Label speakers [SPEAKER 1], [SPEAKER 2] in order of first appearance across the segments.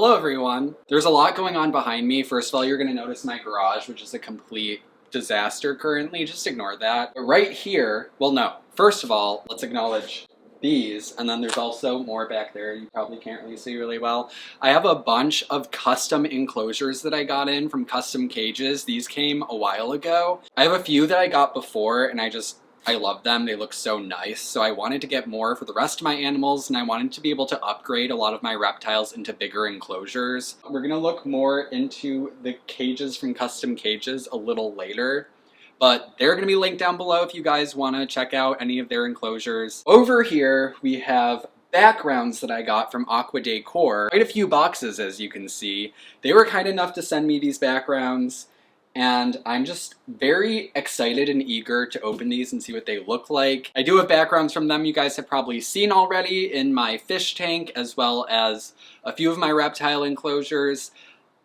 [SPEAKER 1] Hello everyone. There's a lot going on behind me. First of all, you're going to notice my garage, which is a complete disaster currently. Just ignore that. But right here, well no. First of all, let's acknowledge these, and then there's also more back there you probably can't really see really well. I have a bunch of custom enclosures that I got in from Custom Cages. These came a while ago. I have a few that I got before and I love them. They look so nice. So I wanted to get more for the rest of my animals, and I wanted to be able to upgrade a lot of my reptiles into bigger enclosures. We're gonna look more into the cages from Custom Cages a little later, but they're gonna be linked down below if you guys wanna check out any of their enclosures. Over here, we have backgrounds that I got from Aqua Decor. Quite a few boxes, as you can see. They were kind enough to send me these backgrounds, and I'm just very excited and eager to open these and see what they look like. I do have backgrounds from them you guys have probably seen already in my fish tank, as well as a few of my reptile enclosures.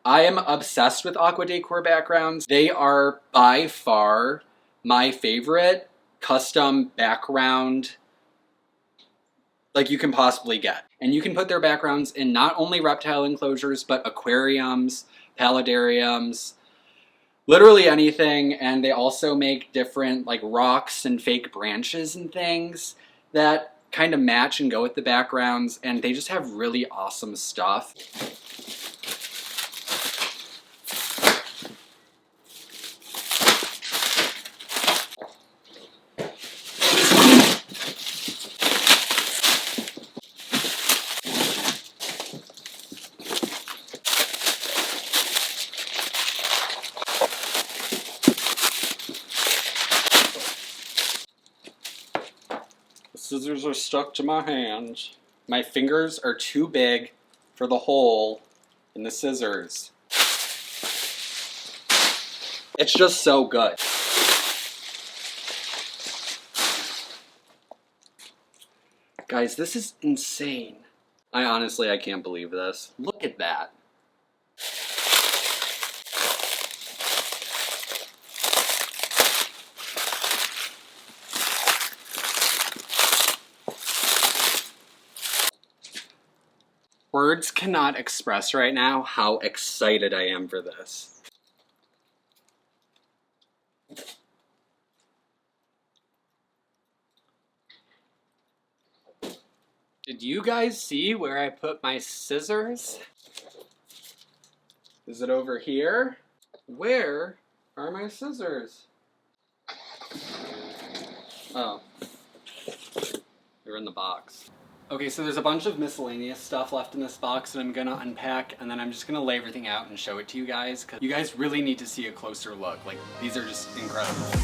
[SPEAKER 1] I am obsessed with Aqua Decor backgrounds. They are by far my favorite custom background like you can possibly get. And you can put their backgrounds in not only reptile enclosures, but aquariums, paludariums, literally anything. And they also make different like rocks and fake branches and things that kind of match and go with the backgrounds, and they just have really awesome stuff. The scissors are stuck to my hand. My fingers are too big for the hole in the scissors. It's just so good. Guys, this is insane. I can't believe this. Look at that. Words cannot express right now how excited I am for this. Did you guys see where I put my scissors? Is it over here? Where are my scissors? Oh, they're in the box. Okay, so there's a bunch of miscellaneous stuff left in this box that I'm gonna unpack, and then I'm just gonna lay everything out and show it to you guys, because you guys really need to see a closer look. Like, these are just incredible.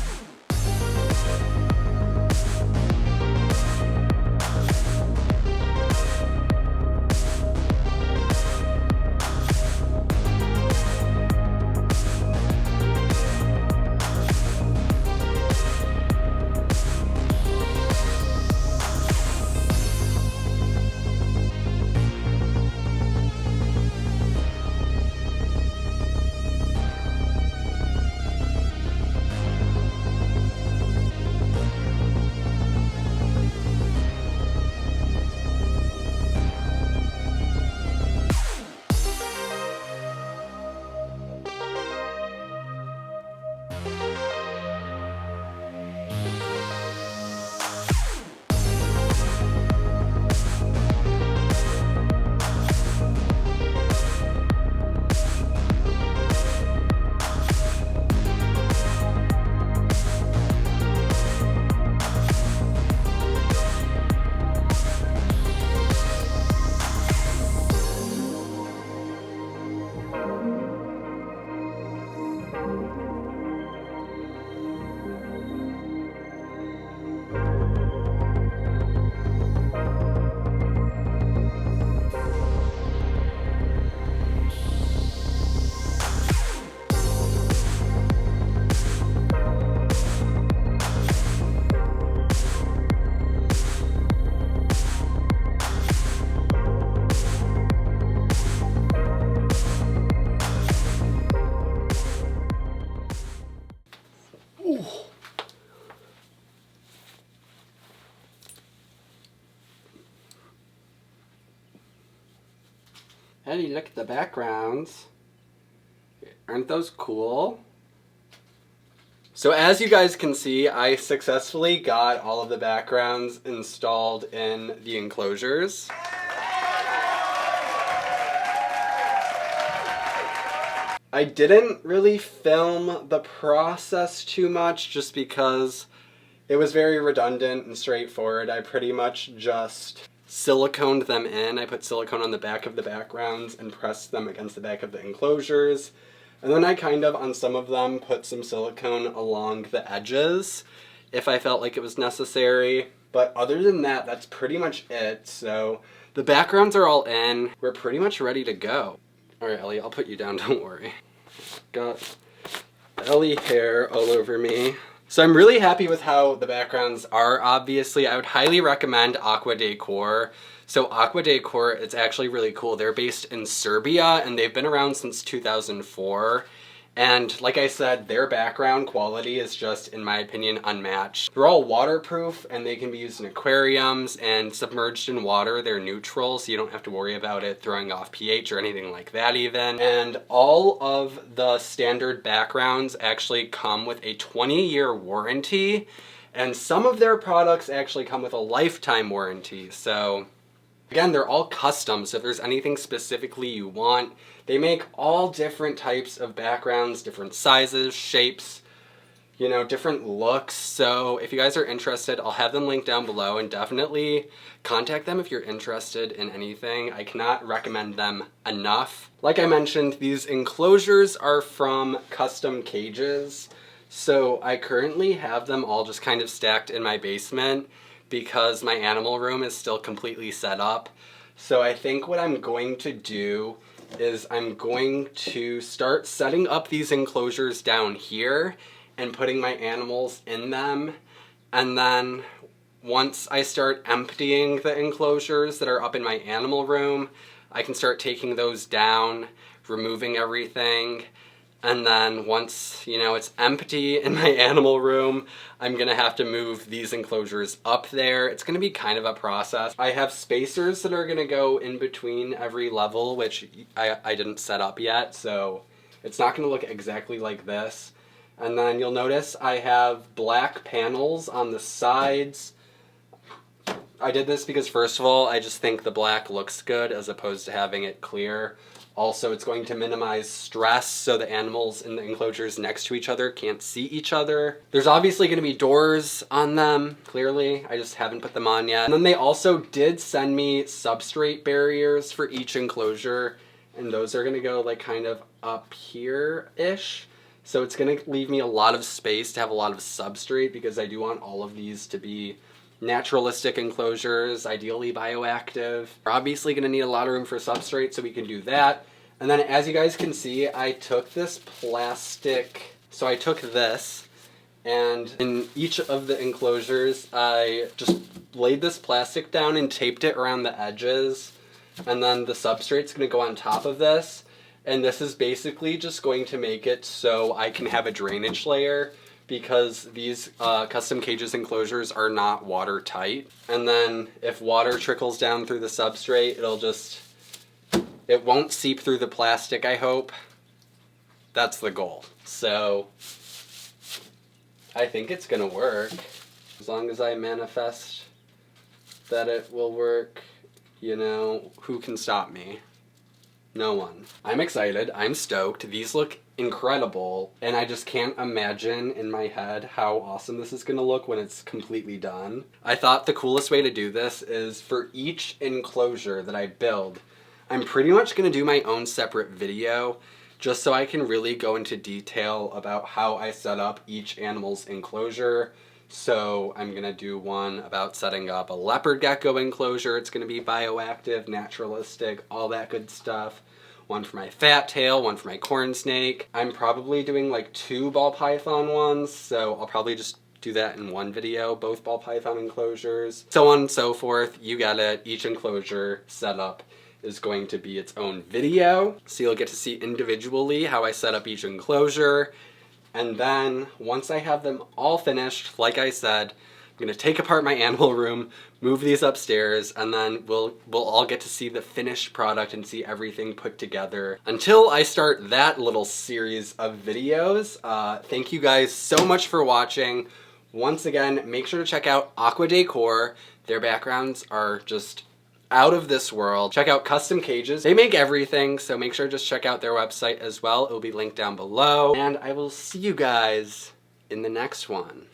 [SPEAKER 1] Eddie, look at the backgrounds. Aren't those cool? So as you guys can see, I successfully got all of the backgrounds installed in the enclosures. I didn't really film the process too much just because it was very redundant and straightforward. I pretty much just siliconed them in. I put silicone on the back of the backgrounds and pressed them against the back of the enclosures. And then I kind of, on some of them, put some silicone along the edges if I felt like it was necessary. But other than that, that's pretty much it. So the backgrounds are all in. We're pretty much ready to go. All right, Ellie, I'll put you down, don't worry. Got Ellie hair all over me. So I'm really happy with how the backgrounds are, obviously. I would highly recommend Aqua Decor. So Aqua Decor, it's actually really cool. They're based in Serbia and they've been around since 2004. And like I said, their background quality is just, in my opinion, unmatched. They're all waterproof and they can be used in aquariums and submerged in water. They're neutral, so you don't have to worry about it throwing off pH or anything like that even. And all of the standard backgrounds actually come with a 20-year warranty. And some of their products actually come with a lifetime warranty. So again, they're all custom, so if there's anything specifically you want, they make all different types of backgrounds, different sizes, shapes, you know, different looks. So if you guys are interested, I'll have them linked down below, and definitely contact them if you're interested in anything. I cannot recommend them enough. Like I mentioned, these enclosures are from Custom Cages. So I currently have them all just kind of stacked in my basement because my animal room is still completely set up. So I think what I'm going to do is I'm going to start setting up these enclosures down here and putting my animals in them. And then once I start emptying the enclosures that are up in my animal room, I can start taking those down, removing everything. And then once, you know, it's empty in my animal room, I'm gonna have to move these enclosures up there. It's gonna be kind of a process. I have spacers that are gonna go in between every level, which I didn't set up yet, so it's not gonna look exactly like this. And then you'll notice I have black panels on the sides. I did this because, first of all, I just think the black looks good as opposed to having it clear. Also, it's going to minimize stress so the animals in the enclosures next to each other can't see each other. There's obviously going to be doors on them, clearly. I just haven't put them on yet. And then they also did send me substrate barriers for each enclosure, and those are going to go like kind of up here-ish. So it's going to leave me a lot of space to have a lot of substrate because I do want all of these to be naturalistic enclosures, ideally bioactive. We're obviously going to need a lot of room for substrate, so we can do that. And then as you guys can see, I took this plastic, so I took this, and in each of the enclosures, I just laid this plastic down and taped it around the edges, and then the substrate's going to go on top of this, and this is basically just going to make it so I can have a drainage layer, because these Custom Cages enclosures are not watertight. And then if water trickles down through the substrate, it won't seep through the plastic, I hope. That's the goal. So I think it's gonna work. As long as I manifest that it will work, you know, who can stop me? No one. I'm excited, I'm stoked. These look incredible, and I just can't imagine in my head how awesome this is gonna look when it's completely done. I thought the coolest way to do this is for each enclosure that I build, I'm pretty much gonna do my own separate video just so I can really go into detail about how I set up each animal's enclosure. So I'm gonna do one about setting up a leopard gecko enclosure. It's gonna be bioactive, naturalistic, all that good stuff. One for my fat tail, one for my corn snake. I'm probably doing like 2 ball python ones, so I'll probably just do that in one video, both ball python enclosures. So on and so forth, you get it. Each enclosure setup is going to be its own video. So you'll get to see individually how I set up each enclosure. And then once I have them all finished, like I said, I'm gonna take apart my animal room, move these upstairs, and then we'll all get to see the finished product and see everything put together. Until I start that little series of videos, thank you guys so much for watching. Once again, make sure to check out Aqua Decor. Their backgrounds are just out of this world. Check out Custom Cages. They make everything, so make sure to just check out their website as well. It will be linked down below. And I will see you guys in the next one,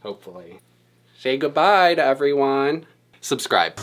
[SPEAKER 1] hopefully. Say goodbye to everyone. Subscribe.